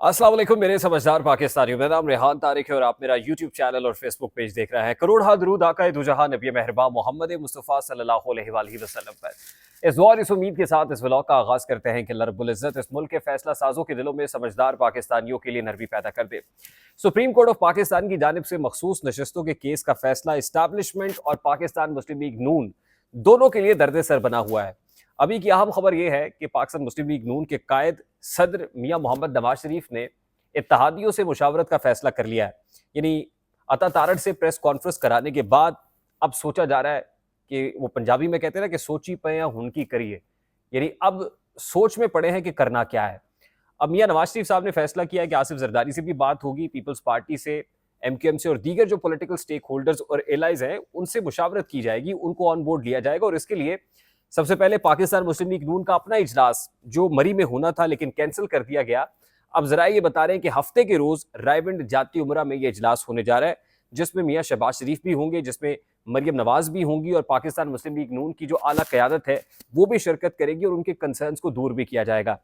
अस्सलाम वालेकुम मेरे समझदार पाकिस्तानियों। मेरा नाम रेहान तारिक है और आप मेरा यूट्यूब चैनल और फेसबुक पेज देख रहे हैं। करोड़ हा दरूद आका दो जहां नबी मेहरबान मोहम्मद मुस्तफ़ा सल्लल्लाहु अलैहि वसल्लम पर। इस दुआ और इस उम्मीद के साथ इस व्लॉग का आगाज करते हैं कि अल्लाह रब्बुल इज्जत इस मुल्क के फैसला साजों के दिलों में समझदार पाकिस्तानियों के लिए नरमी पैदा कर दे। सुप्रीम कोर्ट ऑफ पाकिस्तान की जानिब से मखसूस नशस्तों के केस का फैसला इस्टेब्लिशमेंट और पाकिस्तान मुस्लिम लीग नून दोनों के लिए दर्द सर बना हुआ है। अभी की अहम खबर यह है कि पाकिस्तान मुस्लिम लीग नून के कायद सदर मियां मोहम्मद नवाज शरीफ ने इत्तेहादियों से मुशावरत का फैसला कर लिया है। यानी अता तारड़ से प्रेस कॉन्फ्रेंस कराने के बाद अब सोचा जा रहा है कि वो पंजाबी में कहते हैं ना कि सोची पे या हुनकी करिए, यानी अब सोच में पड़े हैं कि करना क्या है। अब मियां नवाज शरीफ साहब ने फैसला किया है कि आसिफ जरदारी से भी बात होगी, पीपल्स पार्टी से, एमक्यूएम से और दीगर जो पॉलिटिकल स्टेक होल्डर्स और एलाइज हैं उनसे मुशावरत की जाएगी, उनको ऑन बोर्ड लिया जाएगा। और इसके लिए सबसे पहले पाकिस्तान मुस्लिम लीग नून का अपना इजलास जो मरी में होना था लेकिन कैंसिल कर दिया गया, अब जरा ये बता रहे हैं कि हफ्ते के रोज रायविंड जाती उमरा में ये इजलास होने जा रहा है, जिसमें मियां शहबाज शरीफ भी होंगे, जिसमें मरियम नवाज भी होंगी और पाकिस्तान मुस्लिम लीग नून की जो आला क़यादत है वो भी शिरकत करेगी और उनके कंसर्न्स को दूर भी किया जाएगा।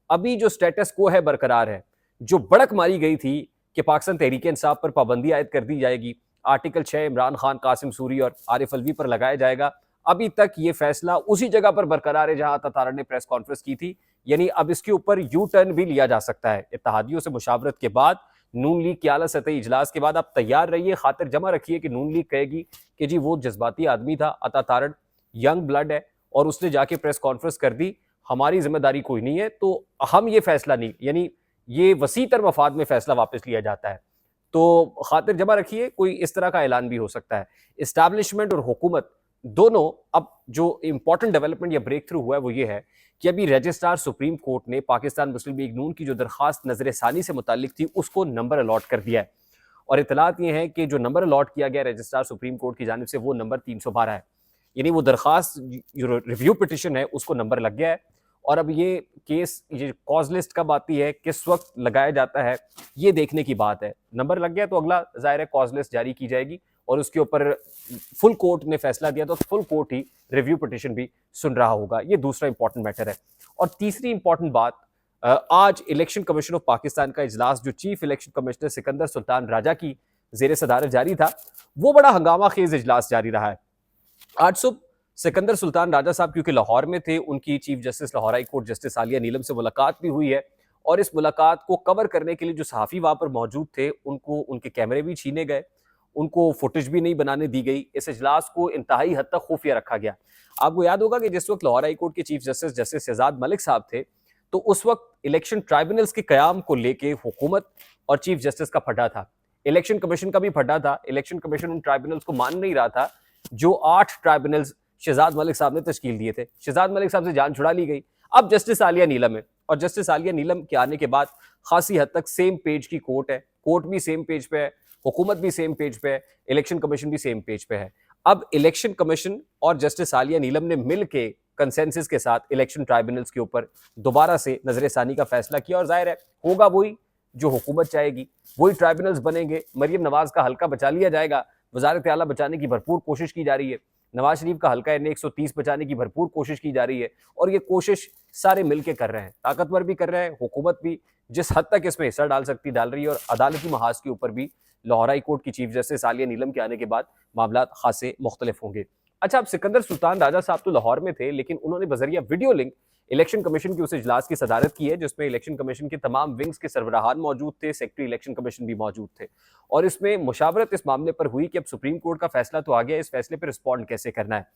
अभी जो स्टेटस को है बरकरार है। जो बड़क मारी गई थी कि पाकिस्तान तहरीक इंसाफ पर पाबंदी आयद कर दी जाएगी, आर्टिकल 6 इमरान खान, कासिम सूरी और आरिफ अलवी पर लगाया जाएगा, अभी तक ये फैसला उसी जगह पर बरकरार है जहां अता तारड़ ने प्रेस कॉन्फ्रेंस की थी। यानी अब इसके ऊपर यू टर्न भी लिया जा सकता है। इत्तेहादियों से मुशावरत के बाद, नून लीग की आला सतही इजलास के बाद आप तैयार रहिए, खातिर जमा रखिए कि नून लीग कहेगी कि जी वो जज्बाती आदमी था, अता तारड़ यंग ब्लड है और उसने जाके प्रेस कॉन्फ्रेंस कर दी, हमारी जिम्मेदारी कोई नहीं है, तो हम ये फैसला नहीं, यानी ये वसी तर मफाद में फैसला वापस लिया जाता है। तो खातिर जमा रखिए, कोई इस तरह का ऐलान भी हो सकता है। इस्टेब्लिशमेंट और हुकूमत दोनों, अब जो इंपॉर्टेंट डेवलपमेंट या ब्रेक थ्रू हुआ है वो ये है कि अभी रजिस्ट्रार सुप्रीम कोर्ट ने पाकिस्तान मुस्लिम लीग नून की जो दरखास्त नजर सानी से मुतालिक थी उसको नंबर अलॉट कर दिया है। और इतलात ये है कि जो नंबर अलॉट किया गया रजिस्ट्रार सुप्रीम कोर्ट की जानिब से वो नंबर 312 है। यानी वो दरखास्त जो रिव्यू पिटिशन है उसको नंबर लग गया है। और अब ये केस, ये कॉज लिस्ट कब आती है, किस वक्त लगाया जाता है, ये देखने की बात है। नंबर लग गया तो अगला जाहिर है कॉज लिस्ट जारी की जाएगी और उसके ऊपर फुल कोर्ट ने फैसला दिया तो फुल कोर्ट ही रिव्यू पिटिशन भी सुन रहा होगा। ये दूसरा इंपॉर्टेंट मैटर है। और तीसरी इंपॉर्टेंट बात, आज इलेक्शन कमीशन ऑफ पाकिस्तान का इजलास जो chief election commissioner Sikandar Sultan Raja की जेर सदारत जारी था, वो बड़ा हंगामा खेज इजलास जारी रहा है। आज सुबह सिकंदर सुल्तान राजा साहब क्योंकि लाहौर में थे, उनकी chief justice Lahore high court justice Aliya Neelam से मुलाकात भी हुई है और इस मुलाकात को कवर करने के लिए जो सहाफ़ी वहां पर मौजूद थे उनको उनके कैमरे भी छीने गए, उनको फुटेज भी नहीं बनाने दी गई। इस इजलास को इंतहाई हद तक खुफिया रखा गया। आपको याद होगा कि जिस वक्त लाहौर हाई कोर्ट के chief justice justice Shahzad Malik साहब थे तो उस वक्त इलेक्शन ट्राइब्यूनल्स के कयाम को लेके हुकूमत और चीफ जस्टिस का फटा था, इलेक्शन कमीशन का भी फटा था। इलेक्शन कमीशन उन ट्राइब्यूनल्स को मान नहीं रहा था जो 8 ट्राइब्यूनल्स शहजाद मलिक साहब ने तश्कील दिए थे। शहजाद मलिक साहब से जान छुड़ा ली गई। अब जस्टिस आलिया नीलम है और जस्टिस आलिया नीलम के आने के बाद खासी हद तक सेम पेज की कोर्ट है, कोर्ट भी सेम पेज पे है, हुकूमत भी सेम पेज पे है, इलेक्शन कमीशन भी सेम पेज पे है। अब इलेक्शन कमीशन और जस्टिस आलिया नीलम ने मिल के कंसेंसस के साथ इलेक्शन ट्राइब्यूनल्स के ऊपर दोबारा से नजरसानी का फैसला किया और जाहिर है होगा वही जो हुकूमत चाहेगी, वही ट्राइब्यूनल्स बनेंगे। मरियम नवाज का हल्का बचा लिया जाएगा, वजारत आला बचाने की भरपूर कोशिश की जा रही है, नवाज शरीफ का हल्का एन 130 बचाने की भरपूर कोशिश की जा रही है और ये कोशिश सारे मिलके कर रहे हैं, ताकतवर भी कर रहे हैं, हुकूमत भी जिस हद तक इसमें हिस्सा डाल सकती डाल रही है और अदालती महाज के ऊपर भी लाहौर हाई कोर्ट की चीफ जस्टिस आलिया नीलम के आने के बाद मामला खासे मुख्तलिफ होंगे। अच्छा, अब सिकंदर सुल्तान राजा साहब तो लाहौर में थे लेकिन उन्होंने बजरिया वीडियो लिंक इलेक्शन कमीशन की उस इजलास की सदारत की है जिसमें इलेक्शन कमीशन के तमाम विंग्स के सरबराहान मौजूद थे, सेक्रेटरी इलेक्शन कमीशन भी मौजूद थे और इसमें मुशावरत इस मामले पर हुई कि अब सुप्रीम कोर्ट का फैसला तो आ गया, इस फैसले पर रिस्पॉन्ड कैसे करना है।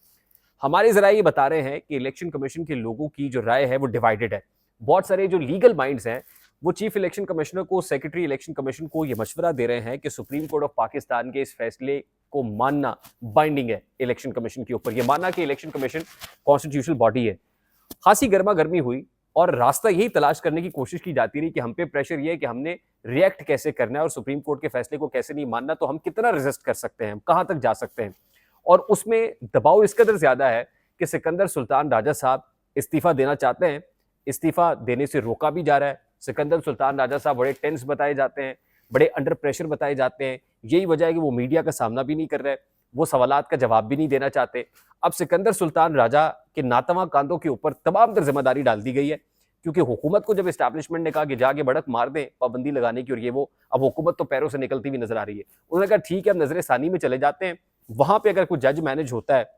हमारे जरा ये बता रहे हैं कि इलेक्शन कमीशन के लोगों की जो राय है वो डिवाइडेड है। बहुत सारे जो लीगल माइंड्स हैं वो चीफ इलेक्शन कमिश्नर को, सेक्रेटरी इलेक्शन कमीशन को ये मशवरा दे रहे हैं कि सुप्रीम कोर्ट ऑफ पाकिस्तान के इस फैसले को मानना बाइंडिंग है इलेक्शन कमीशन के ऊपर, ये मानना कि इलेक्शन कमीशन कॉन्स्टिट्यूशनल बॉडी है। खासी गर्मा गर्मी हुई और रास्ता यही तलाश करने की कोशिश की जाती रही कि हम पे प्रेशर ये है कि हमने रिएक्ट कैसे करना है और सुप्रीम कोर्ट के फैसले को कैसे नहीं मानना, तो हम कितना रेजिस्ट कर सकते हैं, कहां तक जा सकते हैं। और उसमें दबाव इस कदर ज्यादा है कि सिकंदर सुल्तान राजा साहब इस्तीफा देना चाहते हैं, इस्तीफा देने से रोका भी जा रहा है। सिकंदर सुल्तान राजा साहब बड़े टेंस बताए जाते हैं, बड़े अंडर प्रेशर बताए जाते हैं। यही वजह है कि वो मीडिया का सामना भी नहीं कर रहे, वो सवालात का जवाब भी नहीं देना चाहते। अब सिकंदर सुल्तान राजा के नातवा कांधों के ऊपर तमाम तर जिम्मेदारी डाल दी गई है क्योंकि हुकूमत को जब इस्टेब्लिशमेंट ने कहा कि जाके बढ़त मार दें पाबंदी लगाने की और ये वो, अब हुकूमत तो पैरों से निकलती हुई नजर आ रही है। उन्होंने कहा ठीक है, हम नजर सानी में चले जाते हैं, वहां पे अगर कोई जज मैनेज होता है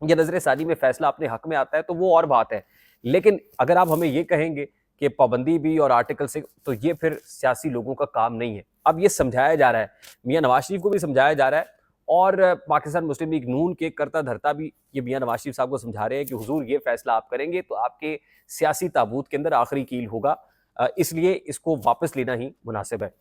या नजर सानी में फैसला अपने हक में आता है तो वो और बात है, लेकिन अगर आप हमें ये कहेंगे कि पाबंदी भी और आर्टिकल से, तो ये फिर सियासी लोगों का काम नहीं है। अब ये समझाया जा रहा है, मियां नवाज शरीफ को भी समझाया जा रहा है और पाकिस्तान मुस्लिम लीग नून के करता धरता भी ये मियां नवाज शरीफ साहब को समझा रहे हैं कि हुजूर ये फैसला आप करेंगे तो आपके सियासी ताबूत के अंदर आखिरी कील होगा, इसलिए इसको वापस लेना ही मुनासिब है।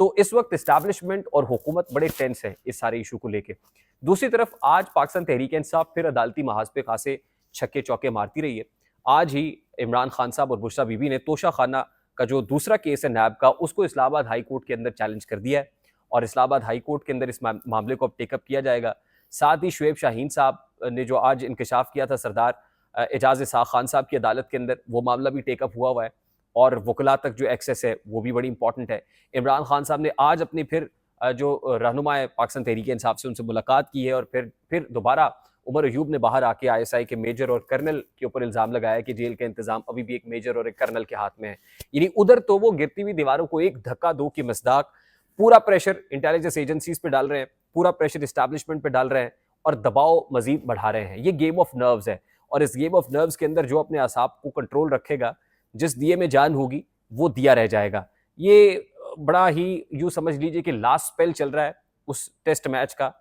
तो इस वक्त इस्टेब्लिशमेंट और हुकूमत बड़े टेंस है इस सारे इशू को लेकर। दूसरी तरफ आज पाकिस्तान तहरीक इंसाफ फिर अदालती महाज पे खासे छक्के चौके मारती रही है। आज ही इमरान खान साहब और बुशरा बीबी ने तोशा खाना का जो दूसरा केस है नैब का, उसको इस्लामाबाद हाई कोर्ट के अंदर चैलेंज कर दिया है और इस्लामाबाद हाई कोर्ट के अंदर इस मामले को अब टेकअप किया जाएगा। साथ ही शुएब शाहीन साहब ने जो आज इंकशाफ किया था सरदार एजाज इसाक खान साहब की अदालत के अंदर, वो मामला भी टेकअप हुआ है और वकला तक जो एक्सेस है वो भी बड़ी इंपॉर्टेंट है। इमरान खान साहब ने आज अपनी फिर जो रहनुमा पाकिस्तान तहरीक इंसाफ से उनसे मुलाकात की है और फिर दोबारा उमर अयूब ने बाहर आके ISI के मेजर और कर्नल के ऊपर इल्ज़ाम लगाया कि जेल का इंतजाम अभी भी एक मेजर और एक कर्नल के हाथ में है। यानी उधर तो वो गिरती हुई दीवारों को एक धक्का दो की मसदाक, पूरा प्रेशर इंटेलिजेंस एजेंसीज पे डाल रहे हैं, पूरा प्रेशर इस्टेब्लिशमेंट पे डाल रहे हैं और दबाव मजीद बढ़ा रहे हैं। ये गेम ऑफ नर्व्स है और इस गेम ऑफ नर्व्स के अंदर जो अपने असाब को कंट्रोल रखेगा, जिस दिए में जान होगी वो दिया रह जाएगा। ये बड़ा ही यूं समझ लीजिए कि लास्ट स्पेल चल रहा है उस टेस्ट मैच का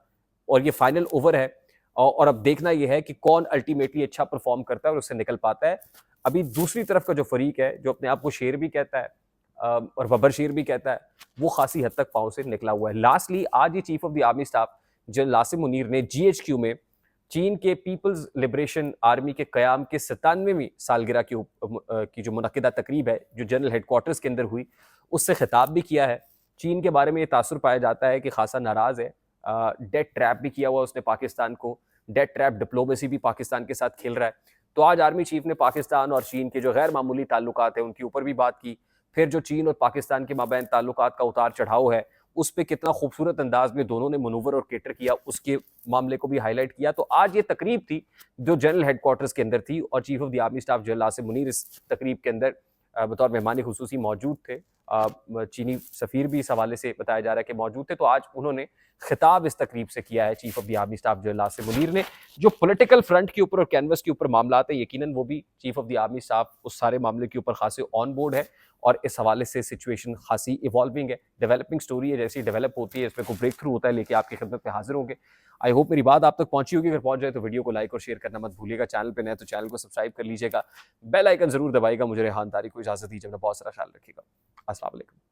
और ये फाइनल ओवर है और अब देखना यह है कि कौन अल्टीमेटली अच्छा परफॉर्म करता है और उससे निकल पाता है। अभी दूसरी तरफ का जो फरीक है जो अपने आप को शेर भी कहता है और बब्बर शेर भी कहता है, वो खासी हद तक पांव से निकला हुआ है। लास्टली आज ही chief of the army staff general Asim Munir ने GHQ में चीन के पीपल्स लिबरेशन आर्मी के क़याम के 97वीं सालगिरह की जो मुनक्किदा तकरीब है जो जनरल हेडक्वार्टर्स के अंदर हुई, उससे खिताब भी किया है। चीन के बारे में ये तासुर पाया जाता है कि खासा नाराज़ है, डेट ट्रैप भी किया हुआ उसने पाकिस्तान को, डेट ट्रैप डिप्लोमेसी भी पाकिस्तान के साथ खेल रहा है। तो आज आर्मी चीफ ने पाकिस्तान और चीन के जो गैर मामूली ताल्लुकात हैं उनके ऊपर भी बात की, फिर जो चीन और पाकिस्तान के माबैन ताल्लुकात का उतार चढ़ाव है उस पर कितना खूबसूरत अंदाज में दोनों ने मनूवर और केटर किया, उसके मामले को भी हाईलाइट किया। तो आज ये तकरीब थी जो जनरल हेडक्वार्टर्स के अंदर थी और chief of the army staff general Asim Munir इस तकरीब के अंदर बतौर मेहमान खुसूसी मौजूद थे। चीनी सफ़ीर भी इस हवाले से बताया जा रहा है कि मौजूद थे। तो आज उन्होंने खिताब इस तकरीब से किया है chief of the army staff general Asim Munir ने। जो पॉलिटिकल फ्रंट के ऊपर और कैनवस के ऊपर मामला है, यकीनन वो भी chief of the army staff उस सारे मामले के ऊपर खासे ऑन बोर्ड है और इस हवाले से सिचुएशन खासी इवॉल्विंग है, डेवलपिंग स्टोरी है, जैसी डेवलप होती है इसमें कोई ब्रेक थ्रू होता है लेके आपकी खिदमत में हाजिर होंगे। आई होप मेरी बात आप तक पहुंची होगी। अगर पहुंच जाए तो वीडियो को लाइक और शेयर करना मत भूलिएगा। चैनल पे नए तो चैनल को सब्सक्राइब कर लीजिएगा, बेल आइकन जरूर दबाइएगा। मुझे रेहान तारिक को इजाजत दीजिए, अपना बहुत सारा ख्याल रखिएगा। अस्सलाम वालेकुम।